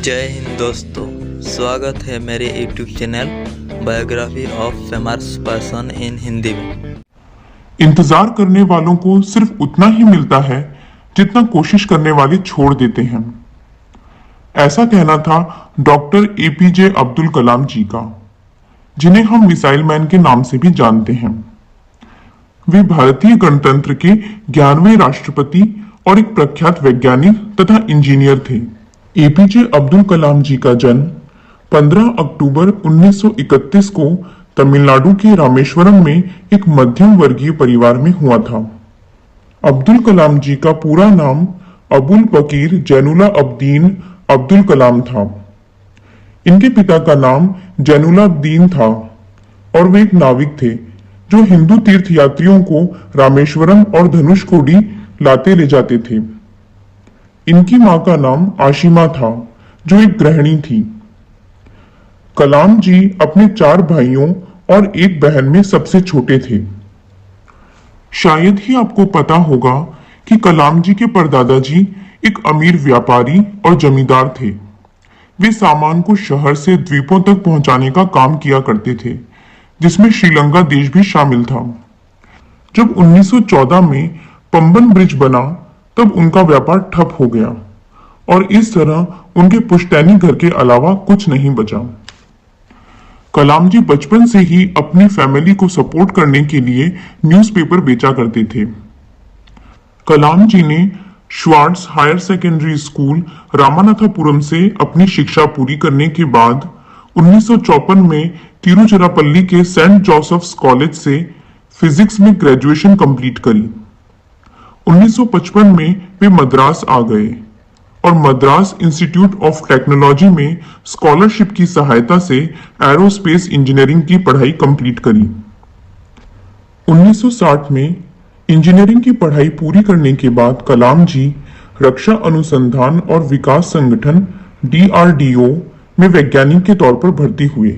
जय हिंद दोस्तों, स्वागत है मेरे YouTube channel biography of famous person in Hindi में। इंतजार करने वालों को सिर्फ उतना ही मिलता है जितना कोशिश करने वाले छोड़ देते हैं। ऐसा कहना था डॉक्टर एपीजे अब्दुल कलाम जी का, जिन्हें हम मिसाइल मैन के नाम से भी जानते हैं। वे भारतीय गणतंत्र के 11वें राष्ट्रपति और एक प्रख्यात वैज्ञानिक तथा इंजीनियर थे। एपीजे अब्दुल कलाम जी का जन्म 15 अक्टूबर 1931 को तमिलनाडु के रामेश्वरम में एक मध्यम वर्गीय परिवार में हुआ था। अब्दुल कलाम जी का पूरा नाम अबुल बकीर जैनुला अब्दीन अब्दुल कलाम था। इनके पिता का नाम जैनुला अब्दीन था और वे एक नाविक थे जो हिंदू तीर्थयात्रियों को रामेश्वरम और धनुषकोडी लाते ले जाते थे। इनकी मां का नाम आशिमा था जो एक गृहिणी थी। कलाम जी अपने 4 भाइयों और एक बहन में सबसे छोटे थे। शायद ही आपको पता होगा कि कलाम जी के परदादा जी एक अमीर व्यापारी और जमींदार थे। वे सामान को शहर से द्वीपों तक पहुंचाने का काम किया करते थे, जिसमें श्रीलंका देश भी शामिल था। जब 1914 में पंबन ब्रिज बना तब उनका व्यापार ठप हो गया और इस तरह उनके पुश्तैनी घर के अलावा कुछ नहीं बचा। कलाम जी बचपन से ही अपनी फैमिली को सपोर्ट करने के लिए न्यूज़पेपर बेचा करते थे। कलाम जी ने श्वार्ट्स हायर सेकेंडरी स्कूल रामानाथापुरम से अपनी शिक्षा पूरी करने के बाद 1954 में तिरुचिरापल्ली के सेंट जोसेफ्स कॉलेज से फिजिक्स में ग्रेजुएशन कंप्लीट करी। 1955 में वे मद्रास आ गए और मद्रास इंस्टीट्यूट ऑफ टेक्नोलॉजी में स्कॉलरशिप की सहायता से एरोस्पेस इंजीनियरिंग की पढ़ाई कंप्लीट करी। 1960 में इंजीनियरिंग की पढ़ाई पूरी करने के बाद कलाम जी रक्षा अनुसंधान और विकास संगठन DRDO में वैज्ञानिक के तौर पर भर्ती हुए।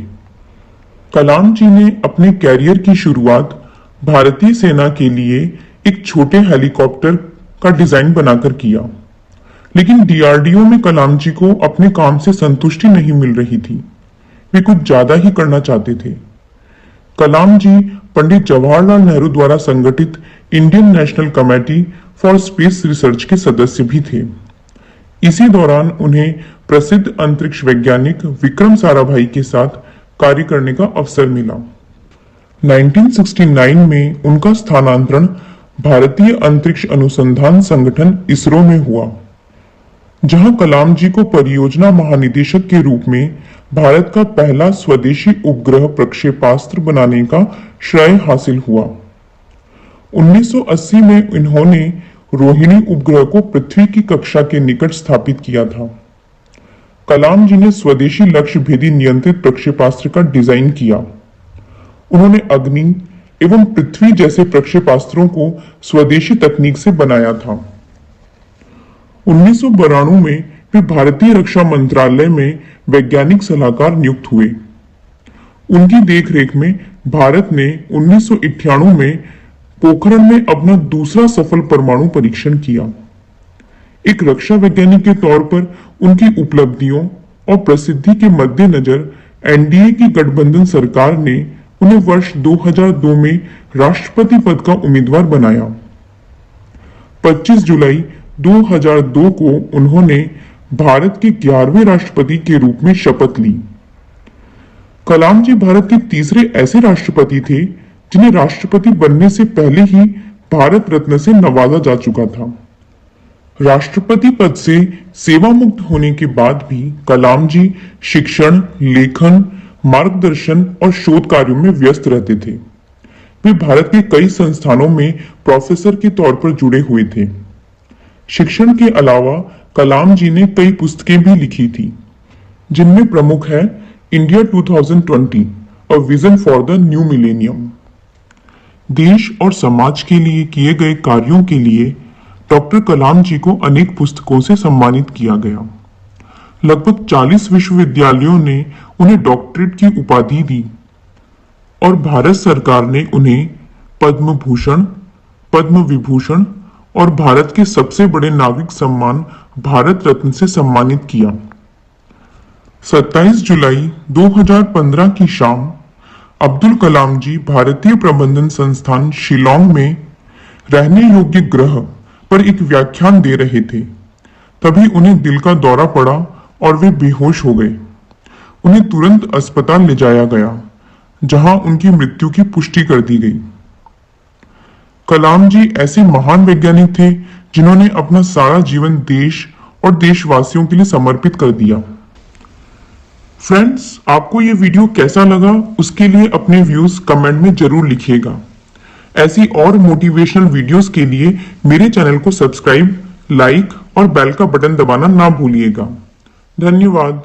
कलाम जी ने अपने कैरियर की शुरुआत भारतीय सेना के लिए एक छोटे हेलीकॉप्टर का डिजाइन बनाकर किया, लेकिन DRDO में कलाम जी को अपने काम से संतुष्टि नहीं मिल रही थी। वे कुछ ज्यादा ही करना चाहते थे। कलाम जी पंडित जवाहरलाल नेहरू द्वारा संगठित Indian national committee for space research के सदस्य भी थे। इसी दौरान उन्हें प्रसिद्ध अंतरिक्ष वैज्ञानिक विक्रम साराभाई के साथ कार्य करने का अवसर मिला। 1969 में उनका स्थानांतरण भारतीय अंतरिक्ष अनुसंधान संगठन इसरो में हुआ, जहां कलाम जी को परियोजना महानिदेशक के रूप में भारत का पहला स्वदेशी उपग्रह प्रक्षेपास्त्र बनाने का श्रेय हासिल हुआ। 1980 में इन्होंने रोहिणी उपग्रह को पृथ्वी की कक्षा के निकट स्थापित किया था। कलाम जी ने स्वदेशी लक्ष्य भेदी नियंत्रित प्रक्षेपास्त्र का डिजाइन किया। उन्होंने अग्नि एवं पृथ्वी जैसे प्रक्षेपास्त्रों को स्वदेशी तकनीक से बनाया था। 1992 में वे भारतीय रक्षा मंत्रालय में वैज्ञानिक सलाहकार नियुक्त हुए। उनकी देखरेख में भारत ने 1998 में पोखरण में अपना दूसरा सफल परमाणु परीक्षण किया। एक रक्षा वैज्ञानिक के तौर पर उनकी उपलब्धियों और प्रसिद्धि के मद्देनजर NDA की गठबंधन सरकार ने उन्हें वर्ष 2002 में राष्ट्रपति पद का उम्मीदवार बनाया। 25 जुलाई 2002 को उन्होंने भारत के 11वें राष्ट्रपति के रूप में शपथ ली। कलाम जी भारत के तीसरे ऐसे राष्ट्रपति थे जिन्हें राष्ट्रपति बनने से पहले ही भारत रत्न से नवाजा जा चुका था। राष्ट्रपति पद से सेवा मुक्त होने के बाद भी कलाम जी शिक्षण, लेखन, मार्गदर्शन और शोध कार्यों में व्यस्त रहते थे। वे भारत के कई संस्थानों में प्रोफेसर के तौर पर जुड़े हुए थे। शिक्षण के अलावा कलाम जी ने कई पुस्तकें भी लिखी थी, जिनमें प्रमुख है India 2020 a vision for the new millennium. देश और समाज के लिए किए गए कार्यों के लिए डॉक्टर कलाम जी को अनेक पुस्तकों से सम्मानित किया गया। लगभग 40 विश्वविद्यालयों ने उन्हें डॉक्टरेट की उपाधि दी और भारत सरकार ने उन्हें पद्म भूषण, पद्म विभूषण और भारत के सबसे बड़े नागरिक सम्मान भारत रत्न से सम्मानित किया। 27 जुलाई 2015 की शाम अब्दुल कलाम जी भारतीय प्रबंधन संस्थान शिलोंग में रहने योग्य ग्रह पर एक व्याख्यान दे रहे थे। तभी उन्हें दिल का दौरा पड़ा और वे बेहोश हो गए। उन्हें तुरंत अस्पताल ले जाया गया, जहां उनकी मृत्यु की पुष्टि कर दी गई। कलाम जी ऐसे महान वैज्ञानिक थे जिन्होंने अपना सारा जीवन देश और देशवासियों के लिए समर्पित कर दिया। फ्रेंड्स, आपको ये वीडियो कैसा लगा उसके लिए अपने व्यूज कमेंट में जरूर लिखिएगा। ऐसी और मोटिवेशनल वीडियोस के लिए मेरे चैनल को सब्सक्राइब, लाइक और बेल का बटन दबाना ना भूलिएगा। धन्यवाद।